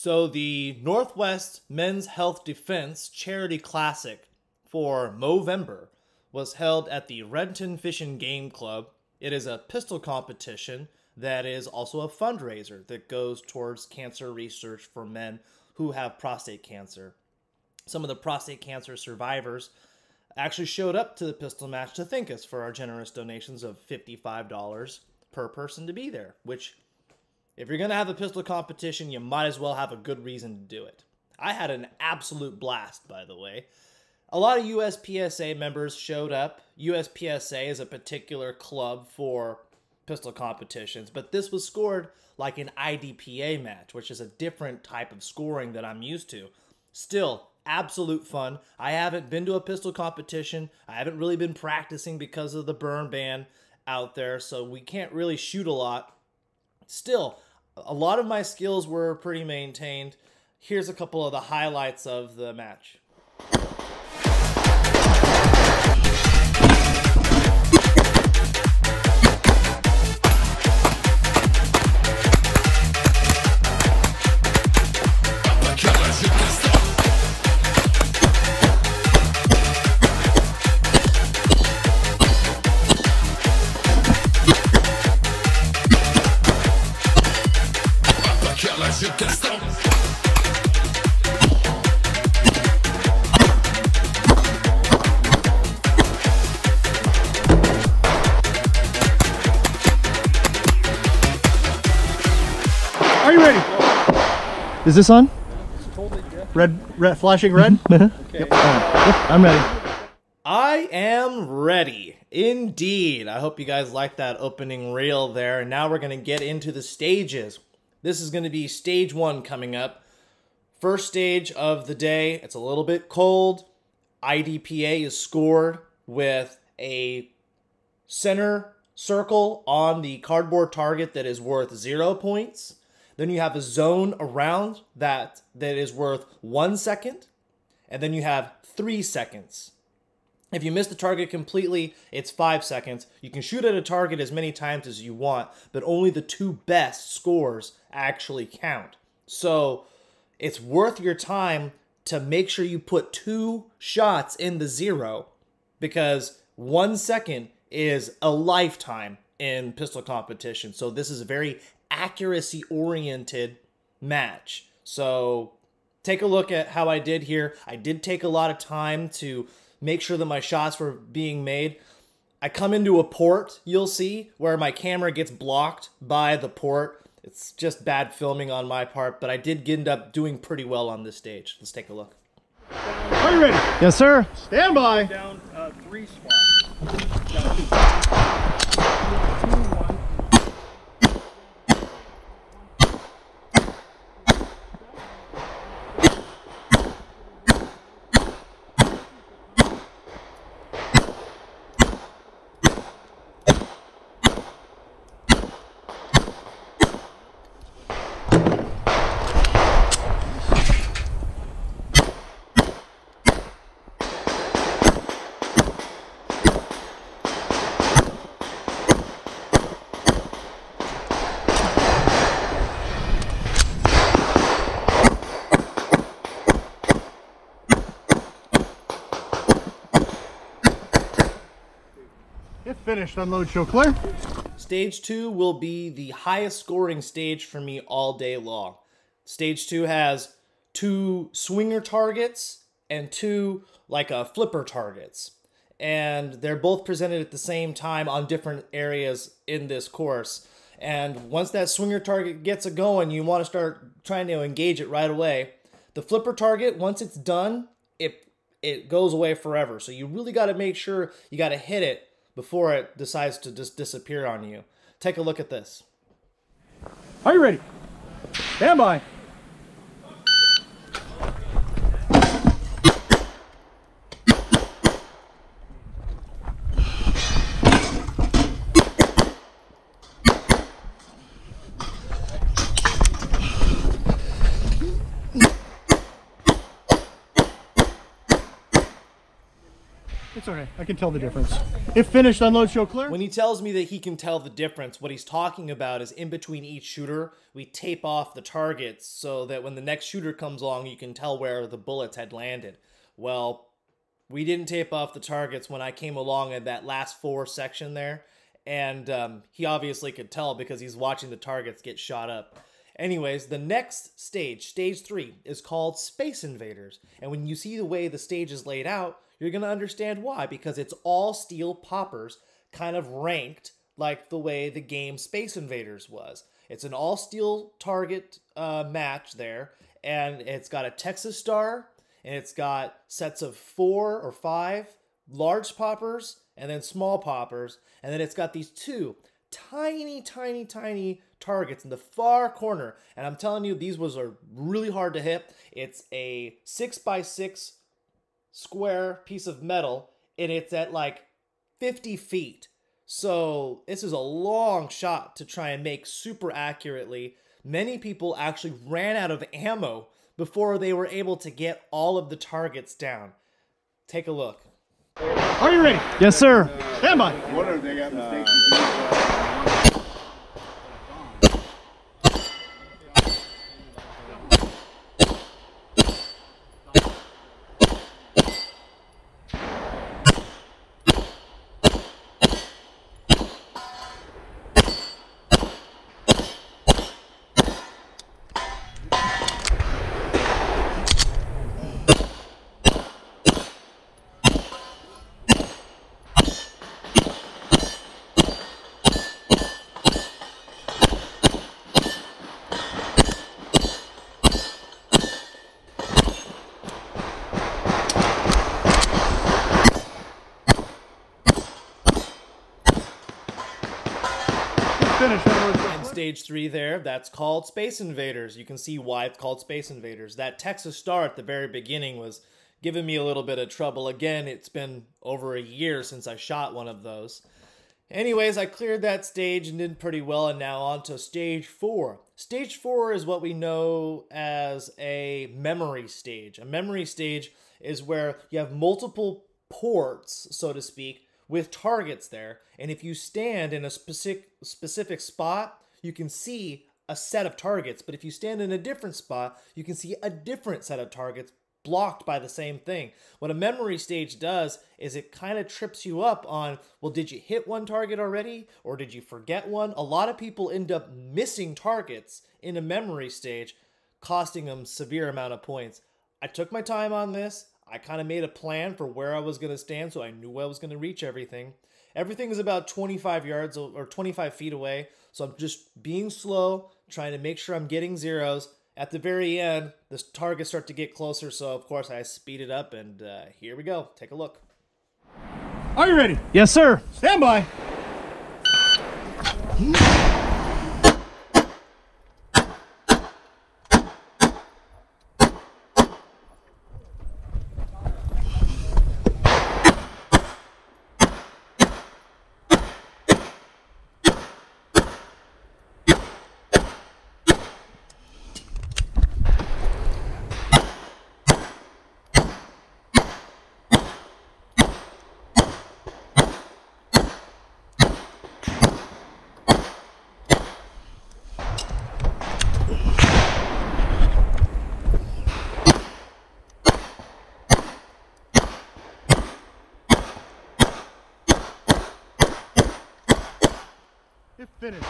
So the Northwest Men's Health Defense Charity Classic for Movember was held at the Renton Fish and Game Club. It is a pistol competition that is also a fundraiser that goes towards cancer research for men who have prostate cancer. Some of the prostate cancer survivors actually showed up to the pistol match to thank us for our generous donations of $55 per person to be there, which, if you're going to have a pistol competition, you might as well have a good reason to do it. I had an absolute blast, by the way. A lot of USPSA members showed up. USPSA is a particular club for pistol competitions, but this was scored like an IDPA match, which is a different type of scoring that I'm used to. Still, absolute fun. I haven't been to a pistol competition. I haven't really been practicing because of the burn ban out there, so we can't really shoot a lot. Still, a lot of my skills were pretty maintained. Here's a couple of the highlights of the match. Are you ready? Is this on? Totally, yeah. Red, flashing red? Okay. Yep. I'm ready. I am ready, indeed. I hope you guys liked that opening reel there. And now we're going to get into the stages. This is going to be stage 1 coming up. First stage of the day. It's a little bit cold. IDPA is scored with a center circle on the cardboard target that is worth 0 points. Then you have a zone around that is worth 1 second. And then you have 3 seconds. If you miss the target completely, it's 5 seconds. You can shoot at a target as many times as you want, but only the 2 best scores actually count. So it's worth your time to make sure you put 2 shots in the 0, because 1 second is a lifetime in pistol competition. So this is a very accuracy-oriented match. So take a look at how I did here. I did take a lot of time to make sure that my shots were being made. I come into a port, you'll see, where my camera gets blocked by the port. It's just bad filming on my part, but I did end up doing pretty well on this stage. Let's take a look. Are you ready? Yes, sir. Stand by. Down 3 spots. Down 2. 2, 1. It's finished. Unload, show clear. Stage 2 will be the highest scoring stage for me all day long. Stage 2 has 2 swinger targets and 2 flipper targets. And they're both presented at the same time on different areas in this course. And once that swinger target gets it going, you want to start trying to engage it right away. The flipper target, once it's done, it goes away forever. So you really got to make sure you got to hit it before it decides to just disappear on you. Take a look at this. Are you ready? Stand by. It's okay. I can tell the difference. If finished, unload, show clear. When he tells me that he can tell the difference, what he's talking about is in between each shooter, we tape off the targets so that when the next shooter comes along, you can tell where the bullets had landed. Well, we didn't tape off the targets when I came along in that last 4 section there, and he obviously could tell because he's watching the targets get shot up. Anyways, the next stage, stage 3, is called Space Invaders, and when you see the way the stage is laid out, you're going to understand why, because it's all steel poppers kind of ranked like the way the game Space Invaders was. It's an all steel target match there, and it's got a Texas star, and it's got sets of 4 or 5 large poppers and then small poppers, and then it's got these 2 tiny targets in the far corner, and I'm telling you, these ones are really hard to hit. It's a 6x6 square piece of metal, and it's at like 50 feet. So this is a long shot to try and make super accurately. Many people actually ran out of ammo before they were able to get all of the targets down. Take a look. Are you ready? Yes, sir. Stand by. Wonder if they got mistakes. Finish. And stage 3 there, that's called Space Invaders. You can see why it's called Space Invaders. That Texas star at the very beginning was giving me a little bit of trouble. Again, it's been over a year since I shot one of those. Anyways, I cleared that stage and did pretty well, and now on to stage 4. Stage 4 is what we know as a memory stage. A memory stage is where you have multiple ports, so to speak, with targets there, and if you stand in a specific spot, you can see a set of targets, but if you stand in a different spot, you can see a different set of targets blocked by the same thing. What a memory stage does is it kind of trips you up on, well, did you hit one target already, or did you forget one? A lot of people end up missing targets in a memory stage, costing them severe amount of points. I took my time on this. I kind of made a plan for where I was going to stand, so I knew I was going to reach everything. Everything is about 25 yards or 25 feet away, so I'm just being slow, trying to make sure I'm getting zeros. At the very end, the targets start to get closer, so of course I speed it up, and here we go. Take a look. Are you ready? Yes, sir. Stand by. Finish.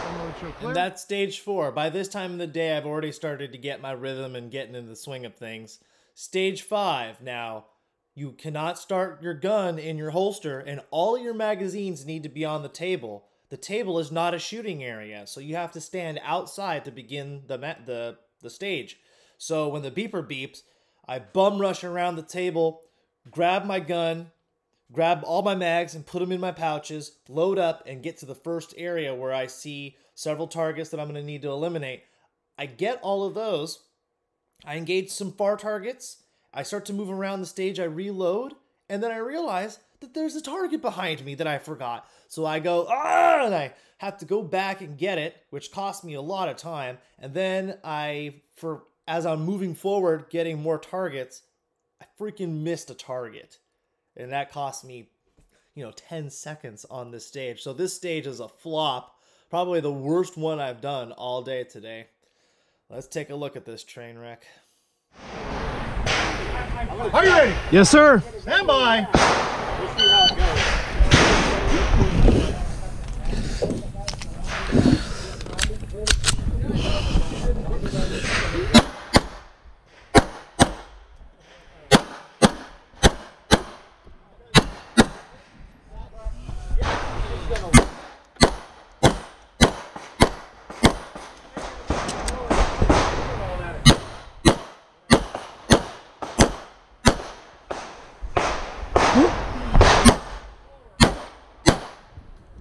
And that's stage 4. By this time of the day, I've already started to get my rhythm and getting into the swing of things. Stage 5. Now, you cannot start your gun in your holster, and all your magazines need to be on the table. The table is not a shooting area, so you have to stand outside to begin the stage. So when the beeper beeps, I bum rush around the table, grab my gun, grab all my mags and put them in my pouches, load up, and get to the first area where I see several targets that I'm going to need to eliminate. I get all of those. I engage some far targets. I start to move around the stage. I reload, and then I realize that there's a target behind me that I forgot. So I go, ah, and I have to go back and get it, which cost me a lot of time. And then as I'm moving forward, getting more targets, I freaking missed a target. And that cost me 10 seconds on this stage. So this stage is a flop. Probably the worst one I've done all day today. Let's take a look at this train wreck. Are you ready? Yes, sir. Stand by. We'll see how it goes.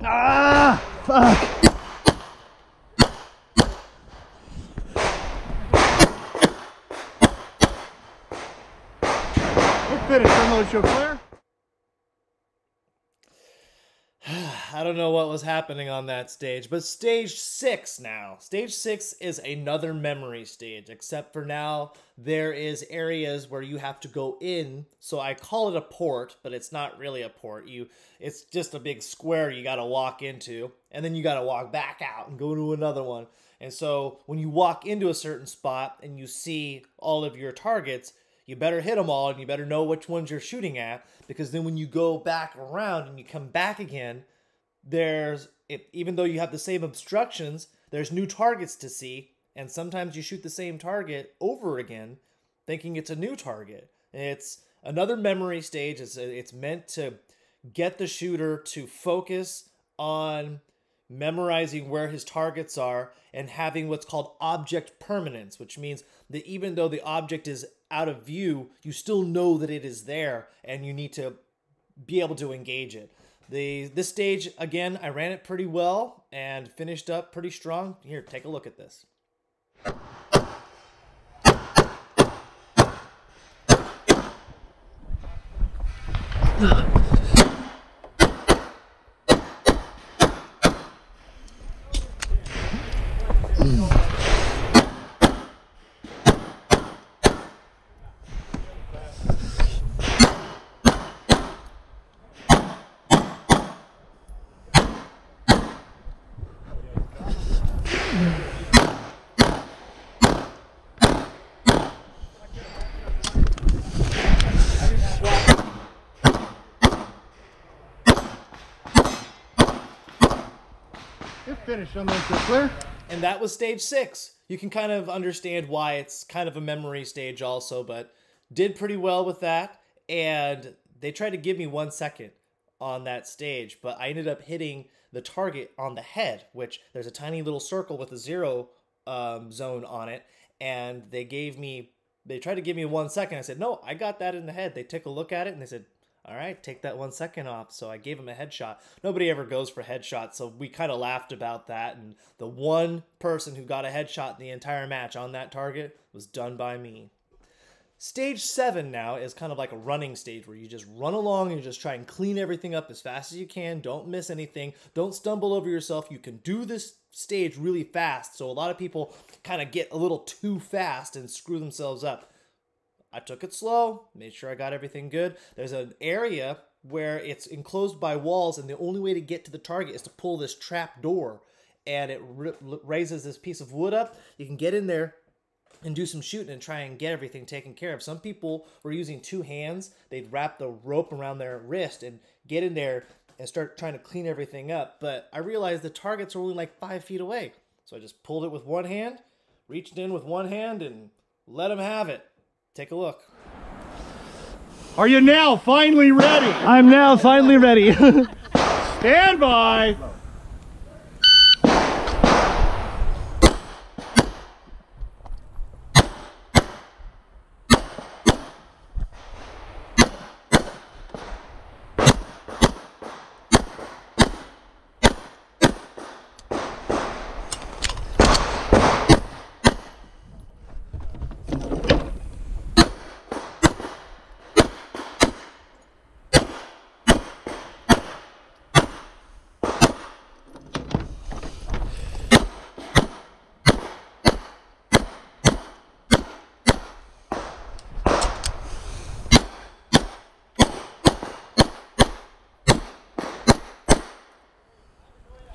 Ah, fuck. We're finished. Terminal show clear. I don't know what was happening on that stage, but stage 6 now. Stage 6 is another memory stage, except for now there is areas where you have to go in. So I call it a port, but it's not really a port. It's just a big square you got to walk into, and then you got to walk back out and go to another one. And so when you walk into a certain spot and you see all of your targets, you better hit them all and you better know which ones you're shooting at, because then when you go back around and you come back again, even though you have the same obstructions, there's new targets to see, and sometimes you shoot the same target over again, thinking it's a new target. It's another memory stage. It's meant to get the shooter to focus on memorizing where his targets are and having what's called object permanence, which means that even though the object is out of view, you still know that it is there, and you need to be able to engage it. This stage, again, I ran it pretty well and finished up pretty strong. Here, take a look at this. You're finished. Terminal show clear. And that was stage 6. You can kind of understand why it's kind of a memory stage also, but did pretty well with that. And they tried to give me 1 second on that stage, but I ended up hitting the target on the head, which there's a tiny little circle with a 0 zone on it. And they tried to give me 1 second. I said, no, I got that in the head. They took a look at it and they said, all right, take that 1 second off. So I gave him a headshot. Nobody ever goes for headshots, so we kind of laughed about that. And the one person who got a headshot in the entire match on that target was done by me. Stage 7 now is kind of like a running stage where you just run along and you just try and clean everything up as fast as you can. Don't miss anything. Don't stumble over yourself. You can do this stage really fast. So a lot of people kind of get a little too fast and screw themselves up. I took it slow, made sure I got everything good. There's an area where it's enclosed by walls, and the only way to get to the target is to pull this trap door, and it raises this piece of wood up. You can get in there and do some shooting and try and get everything taken care of. Some people were using 2 hands. They'd wrap the rope around their wrist and get in there and start trying to clean everything up. But I realized the targets are only like 5 feet away. So I just pulled it with 1 hand, reached in with 1 hand, and let them have it. Take a look. Are you now finally ready? I'm now finally ready. Stand by.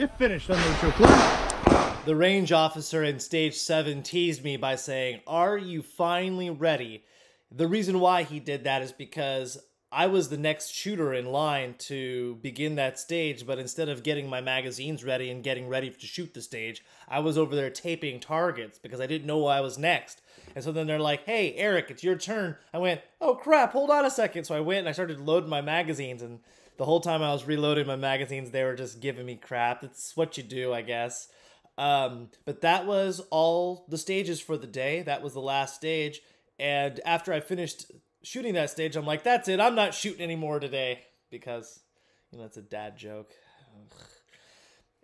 It finished on the clear. The range officer in stage 7 teased me by saying, "Are you finally ready?" The reason why he did that is because I was the next shooter in line to begin that stage, but instead of getting my magazines ready and getting ready to shoot the stage, I was over there taping targets because I didn't know I was next. And so then they're like, "Hey, Eric, it's your turn." I went, "Oh crap, hold on a second." So I went and I started loading my magazines, and the whole time I was reloading my magazines, they were just giving me crap. It's what you do, I guess. But that was all the stages for the day. That was the last stage. And after I finished shooting that stage, I'm like, that's it. I'm not shooting anymore today. Because, you know, it's a dad joke. Ugh.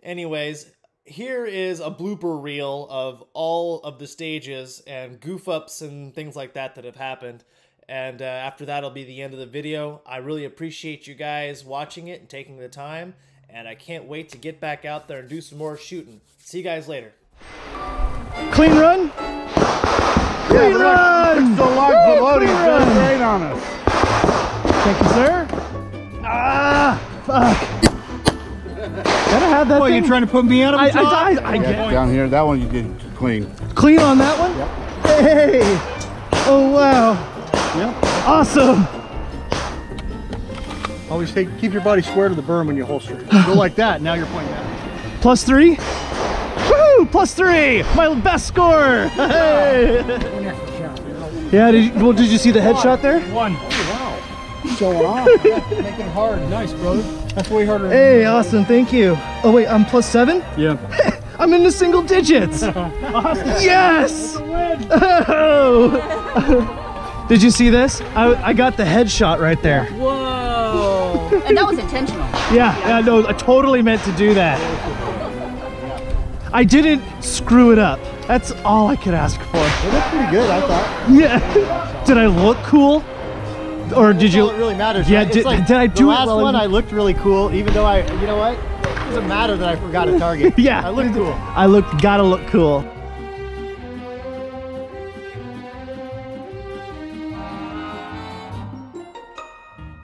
Anyways, here is a blooper reel of all of the stages and goof-ups and things like that that have happened. And after that'll be the end of the video. I really appreciate you guys watching it and taking the time. And I can't wait to get back out there and do some more shooting. See you guys later. Clean run. Clean run. So long for loading. It's great on us. Thank you, sir. Ah, fuck. Gotta have that What, thing. you trying to put me out of the top? I get Down here, that one you did clean. clean on that one? Yep. Hey. Oh, wow. Yep. Awesome. Always keep your body square to the berm when you holster it. Go like that. Now you're pointing down. +3. Woohoo! +3. My best score. Hey. Yeah. Did you see the headshot there? One. Showing off. Make it hard. Nice, brother. That's way harder. Hey, awesome. Thank you. Oh wait, I'm +7. Yeah. I'm in the single digits. Yes. Oh. Did you see this? I got the headshot right there. Whoa! And that was intentional. Yeah, no, I totally meant to do that. I didn't screw it up. That's all I could ask for. Well, that's pretty good, I thought. Yeah. Did I look cool? Or did you? All it really matters. Yeah. Right? It's like did I do the it? last while one? I looked really cool, even though you know what? It doesn't matter that I forgot a target. Yeah. I looked cool. Gotta look cool.